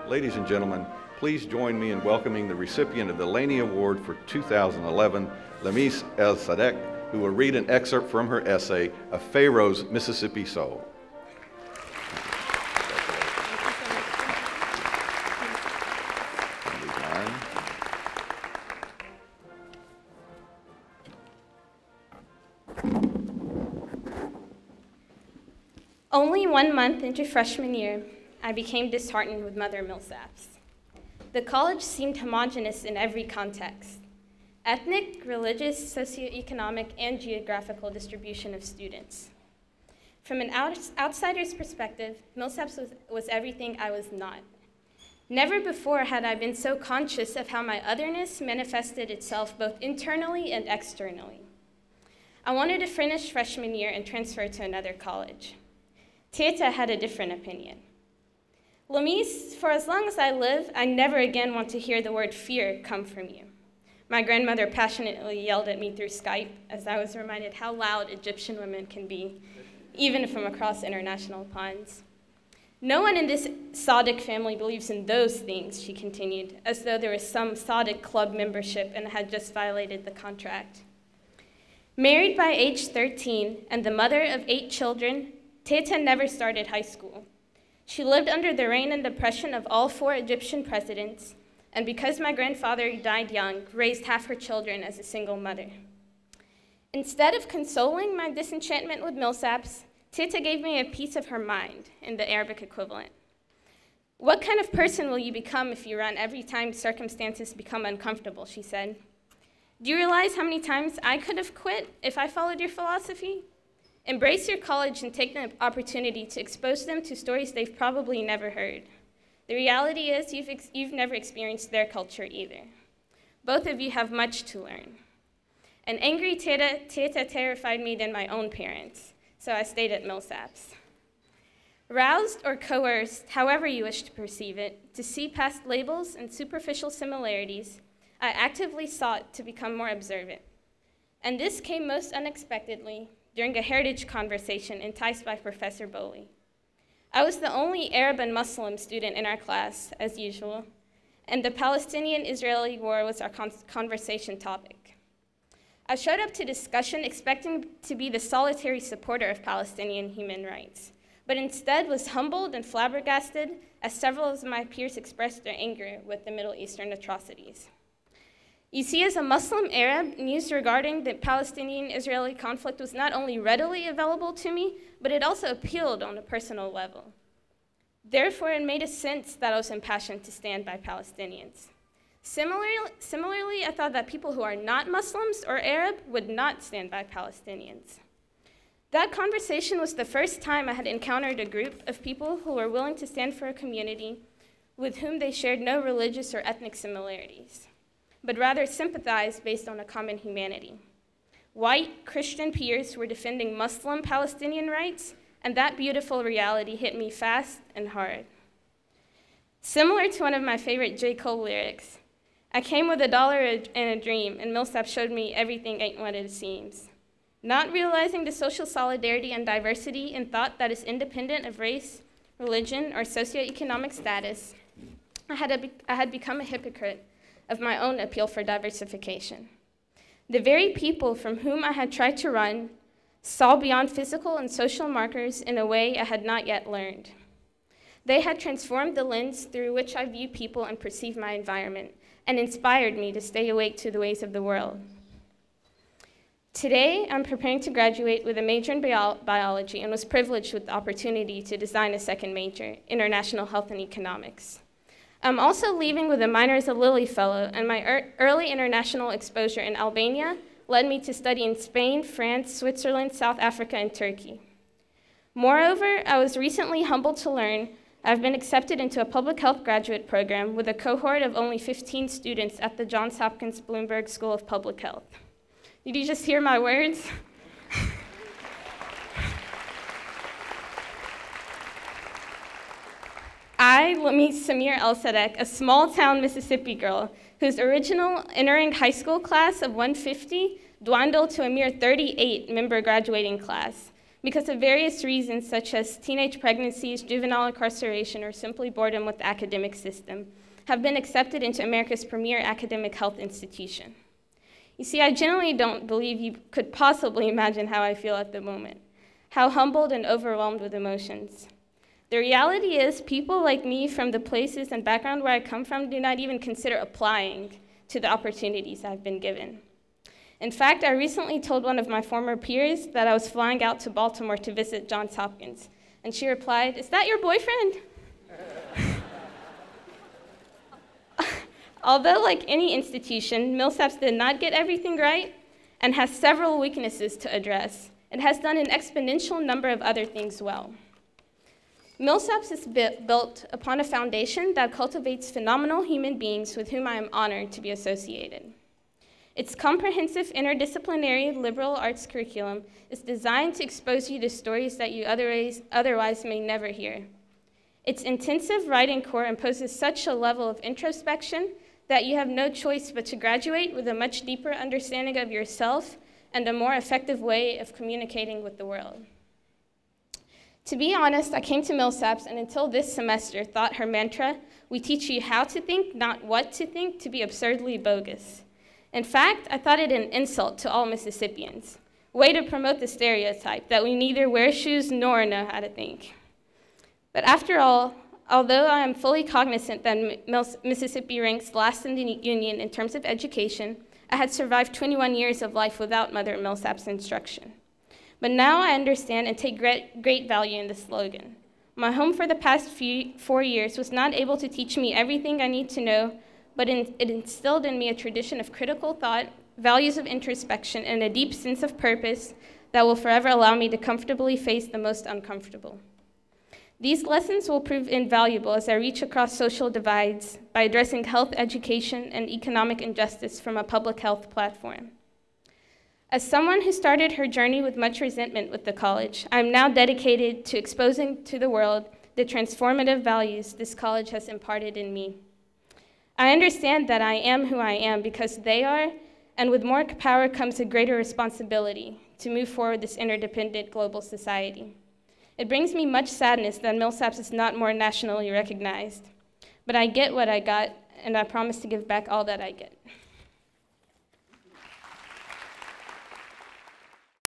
Ladies and gentlemen, please join me in welcoming the recipient of the Laney Award for 2011, Laney El-Sadek, who will read an excerpt from her essay, A Pharaoh's Mississippi Soul. Only 1 month into freshman year, I became disheartened with Mother Millsaps. The college seemed homogeneous in every context: ethnic, religious, socioeconomic, and geographical distribution of students. From an outsider's perspective, Millsaps was everything I was not. Never before had I been so conscious of how my otherness manifested itself both internally and externally. I wanted to finish freshman year and transfer to another college. Teta had a different opinion. Lamise, for as long as I live, I never again want to hear the word fear come from you. My grandmother passionately yelled at me through Skype as I was reminded how loud Egyptian women can be, even from across international ponds. No one in this El-Sadek family believes in those things, she continued, as though there was some El-Sadek club membership and had just violated the contract. Married by age 13 and the mother of 8 children, Teta never started high school. She lived under the reign and oppression of all 4 Egyptian presidents, and because my grandfather died young, raised half her children as a single mother. Instead of consoling my disenchantment with Millsaps, Teta gave me a piece of her mind in the Arabic equivalent. What kind of person will you become if you run every time circumstances become uncomfortable, she said. Do you realize how many times I could have quit if I followed your philosophy? Embrace your college and take the opportunity to expose them to stories they've probably never heard. The reality is you've never experienced their culture either. Both of you have much to learn. An angry Teta terrified me than my own parents, so I stayed at Millsaps. Roused or coerced, however you wish to perceive it, to see past labels and superficial similarities, I actively sought to become more observant. And this came most unexpectedly during a heritage conversation enticed by Professor Bowley. I was the only Arab and Muslim student in our class, as usual, and the Palestinian-Israeli war was our conversation topic. I showed up to discussion expecting to be the solitary supporter of Palestinian human rights, but instead was humbled and flabbergasted as several of my peers expressed their anger with the Middle Eastern atrocities. You see, as a Muslim Arab, news regarding the Palestinian-Israeli conflict was not only readily available to me, but it also appealed on a personal level. Therefore, it made a sense that I was impassioned to stand by Palestinians. Similarly, I thought that people who are not Muslims or Arab would not stand by Palestinians. That conversation was the first time I had encountered a group of people who were willing to stand for a community with whom they shared no religious or ethnic similarities, but rather sympathized based on a common humanity. White Christian peers were defending Muslim Palestinian rights, and that beautiful reality hit me fast and hard. Similar to one of my favorite J. Cole lyrics, I came with $1 and a dream, and Millsaps showed me everything ain't what it seems. Not realizing the social solidarity and diversity in thought that is independent of race, religion, or socioeconomic status, I had become a hypocrite of my own appeal for diversification. The very people from whom I had tried to run saw beyond physical and social markers in a way I had not yet learned. They had transformed the lens through which I view people and perceive my environment, and inspired me to stay awake to the ways of the world. Today, I'm preparing to graduate with a major in biology and was privileged with the opportunity to design a second major, International Health and Economics. I'm also leaving with a minor as a Lilly Fellow, and my early international exposure in Albania led me to study in Spain, France, Switzerland, South Africa, and Turkey. Moreover, I was recently humbled to learn I've been accepted into a public health graduate program with a cohort of only 15 students at the Johns Hopkins Bloomberg School of Public Health. Did you just hear my words? I, Samir El-Sadek, a small-town Mississippi girl whose original entering high school class of 150 dwindled to a mere 38-member graduating class, because of various reasons such as teenage pregnancies, juvenile incarceration, or simply boredom with the academic system, have been accepted into America's premier academic health institution. You see, I genuinely don't believe you could possibly imagine how I feel at the moment, how humbled and overwhelmed with emotions. The reality is, people like me from the places and background where I come from do not even consider applying to the opportunities I've been given. In fact, I recently told one of my former peers that I was flying out to Baltimore to visit Johns Hopkins, and she replied, "Is that your boyfriend?" Although, like any institution, Millsaps did not get everything right and has several weaknesses to address, it has done an exponential number of other things well. Millsaps is built upon a foundation that cultivates phenomenal human beings with whom I am honored to be associated. Its comprehensive interdisciplinary liberal arts curriculum is designed to expose you to stories that you otherwise may never hear. Its intensive writing core imposes such a level of introspection that you have no choice but to graduate with a much deeper understanding of yourself and a more effective way of communicating with the world. To be honest, I came to Millsaps and until this semester thought her mantra, "We teach you how to think, not what to think," to be absurdly bogus. In fact, I thought it an insult to all Mississippians, a way to promote the stereotype that we neither wear shoes nor know how to think. But after all, although I am fully cognizant that Mississippi ranks last in the Union in terms of education, I had survived 21 years of life without Mother Millsaps' instruction. But now I understand and take great value in the slogan. My home for the past 4 years was not able to teach me everything I need to know, but it instilled in me a tradition of critical thought, values of introspection, and a deep sense of purpose that will forever allow me to comfortably face the most uncomfortable. These lessons will prove invaluable as I reach across social divides by addressing health, education, and economic injustice from a public health platform. As someone who started her journey with much resentment with the college, I am now dedicated to exposing to the world the transformative values this college has imparted in me. I understand that I am who I am because they are, and with more power comes a greater responsibility to move forward this interdependent global society. It brings me much sadness that Millsaps is not more nationally recognized, but I get what I got, and I promise to give back all that I get.